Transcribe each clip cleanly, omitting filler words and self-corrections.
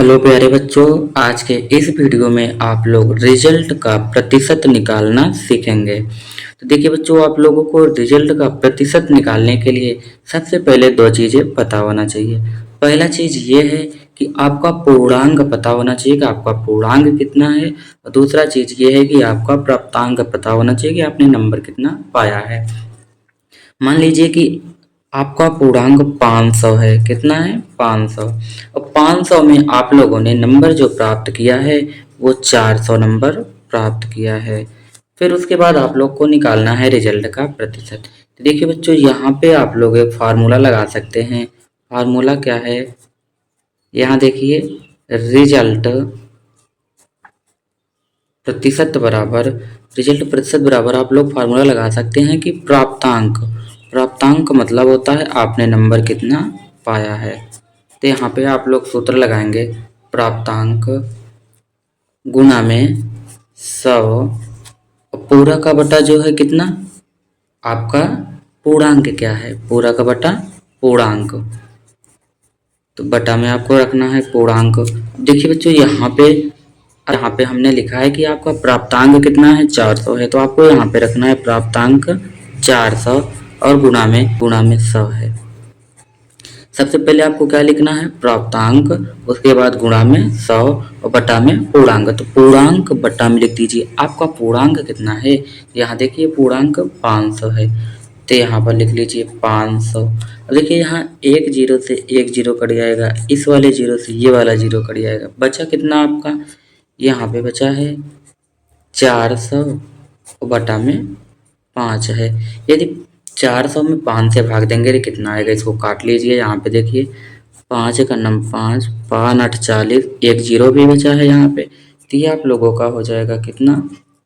Hello प्यारे बच्चों, आज के इस वीडियो में आप लोग रिजल्ट का प्रतिशत निकालना सीखेंगे। तो देखिए बच्चों, आप लोगों को रिजल्ट का प्रतिशत निकालने के लिए सबसे पहले दो चीज़ें पता होना चाहिए। पहला चीज़ ये है कि आपका पूर्णांक पता होना चाहिए कि आपका पूर्णांक कितना है, और दूसरा चीज़ ये है कि आपका प्राप्तांक पता होना चाहिए कि आपने नंबर कितना पाया है। मान लीजिए कि आपका पूर्णांक 500 है। कितना है? 500। और 500 में आप लोगों ने नंबर जो प्राप्त किया है वो 400 नंबर प्राप्त किया है। फिर उसके बाद आप लोग को निकालना है रिजल्ट का प्रतिशत। तो देखिए बच्चों, यहाँ पे आप लोग एक फार्मूला लगा सकते हैं। फार्मूला क्या है? यहाँ देखिए, रिजल्ट प्रतिशत बराबर रिजल्ट प्रतिशत बराबर आप लोग फार्मूला लगा सकते हैं कि प्राप्तांक। प्राप्तांक मतलब होता है आपने नंबर कितना पाया है। तो यहाँ पे आप लोग सूत्र लगाएंगे, प्राप्तांक गुणा में 100 पूरा का बटा जो है कितना, आपका पूर्णांक क्या है, पूरा का बटा पूर्णांक। तो बटा में आपको रखना है पूर्णांक। देखिए बच्चों, यहाँ पे हमने लिखा है कि आपका प्राप्तांक कितना है, 400 है। तो आपको यहाँ पे रखना है प्राप्तांक 400 और गुणा में 100 है। सबसे पहले आपको क्या लिखना है, प्राप्तांक, उसके बाद गुणा में 100 और बटा में पूर्णांक। तो पूर्णांक बटा में लिख दीजिए आपका पूर्णांक कितना है। यहाँ देखिए पूर्णांक 500 है, तो यहाँ पर लिख लीजिए 500। और देखिए यहाँ एक जीरो से एक जीरो कट जाएगा, इस वाले जीरो से ये वाला जीरो कट जाएगा। बचा कितना आपका, यहाँ पे बचा है 400 और बटा में 5 है। यदि 400 में 5 से भाग देंगे तो कितना आएगा, इसको काट लीजिए। यहाँ पे देखिए 5 का नम 5, 5 8 40, एक जीरो भी बचा है यहाँ पे। तो ये आप लोगों का हो जाएगा कितना,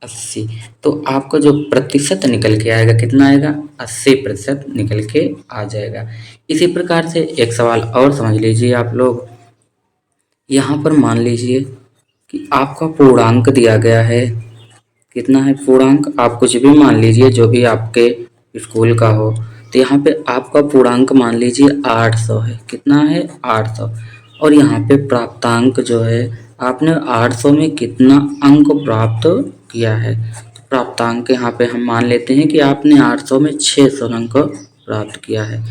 80। तो आपका जो प्रतिशत निकल के आएगा कितना आएगा, 80% निकल के आ जाएगा। इसी प्रकार से एक सवाल और समझ लीजिए आप लोग। यहाँ पर मान लीजिए कि आपका पूर्णांक दिया गया है, कितना है पूर्णांक, आप कुछ भी मान लीजिए जो भी आपके स्कूल का हो। तो यहाँ पे आपका पूर्णांक मान लीजिए 800 है। कितना है, 800। और यहाँ पे प्राप्तांक जो है, आपने 800 में कितना अंक प्राप्त किया है। तो प्राप्तांक यहाँ पे हम मान लेते हैं कि आपने 800 में 600 अंक प्राप्त किया है।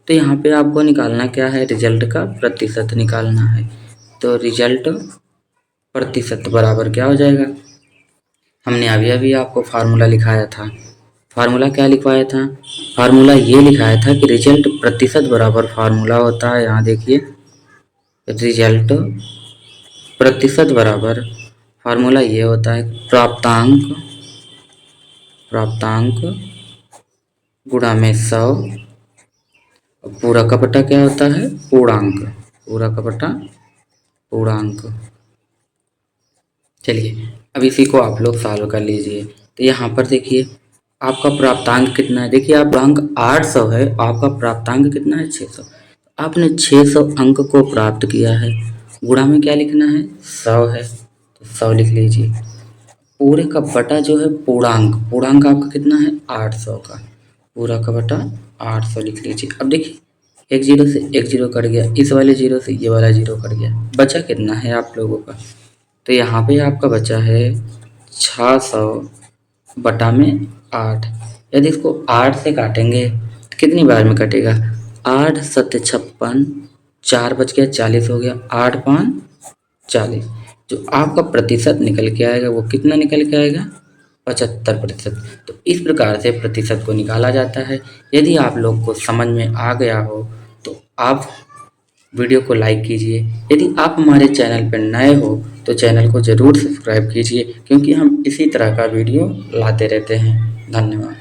तो यहाँ पे आपको निकालना क्या है, रिजल्ट का प्रतिशत निकालना है। तो रिजल्ट प्रतिशत बराबर क्या हो जाएगा, हमने अभी अभी आपको फार्मूला लिखाया था। फार्मूला क्या लिखवाया था, फार्मूला ये लिखाया था कि रिजल्ट प्रतिशत बराबर फार्मूला होता है, यहाँ देखिए, रिजल्ट प्रतिशत बराबर फार्मूला ये होता है प्राप्तांक गुणा में 100 और पूरा का बटा क्या होता है, पूर्णांक, पूरा का बटा पूर्णांक। चलिए अब इसी को आप लोग सॉल्व कर लीजिए। तो यहाँ पर देखिए आपका प्राप्तांक कितना है, देखिए आप अंक 800 है, आपका प्राप्तांक कितना है, 600। आपने 600 अंक को प्राप्त किया है। गुणा में क्या लिखना है, 100 है, तो 100 लिख लीजिए। पूरे का बटा जो है पूर्णांक, पूर्णांक आपका कितना है, 800 का, पूरा का बटा 800 लिख लीजिए। अब देखिए एक जीरो से एक जीरो कट गया, इस वाले जीरो से ये वाला जीरो कट गया, बचा कितना है आप लोगों का। तो यहाँ पे आपका बचा है 600 बटा में 8। यदि इसको 8 से काटेंगे तो कितनी बार में कटेगा, 8 7 56, 4 बच गया, 40 हो गया, 8 5 40। जो आपका प्रतिशत निकल के आएगा वो कितना निकल के आएगा, 75%। तो इस प्रकार से प्रतिशत को निकाला जाता है। यदि आप लोग को समझ में आ गया हो तो आप वीडियो को लाइक कीजिए। यदि आप हमारे चैनल पर नए हो तो चैनल को ज़रूर सब्सक्राइब कीजिए, क्योंकि हम इसी तरह का वीडियो लाते रहते हैं। धन्यवाद।